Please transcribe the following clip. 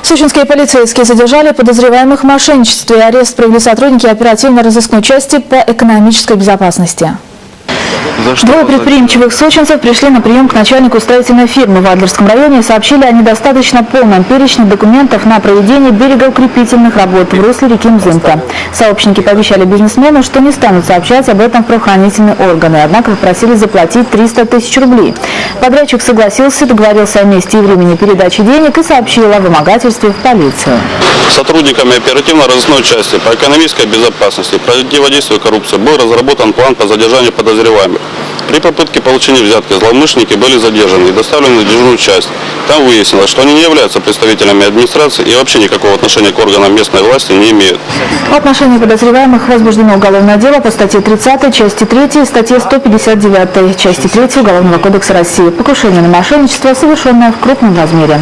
Сочинские полицейские задержали подозреваемых в мошенничестве. Арест провели сотрудники оперативно-розыскной части по экономической безопасности. Двое предприимчивых сочинцев пришли на прием к начальнику строительной фирмы в Адлерском районе и сообщили о недостаточно полном перечне документов на проведение берегоукрепительных работ в русле реки Мзымка. Сообщники пообещали бизнесмену, что не станут сообщать об этом в правоохранительные органы, однако попросили заплатить 300 тысяч рублей. Подрядчик согласился, договорился о месте и времени передачи денег и сообщил о вымогательстве в полицию. Сотрудниками оперативно-розыскной части по экономической безопасности и противодействию коррупции был разработан план по задержанию подозреваемых. При попытке получения взятки злоумышленники были задержаны и доставлены в дежурную часть. Там выяснилось, что они не являются представителями администрации и вообще никакого отношения к органам местной власти не имеют. В отношении подозреваемых возбуждено уголовное дело по статье 30, части 3 и статье 159, части 3 Уголовного кодекса России. Покушение на мошенничество, совершенное в крупном размере.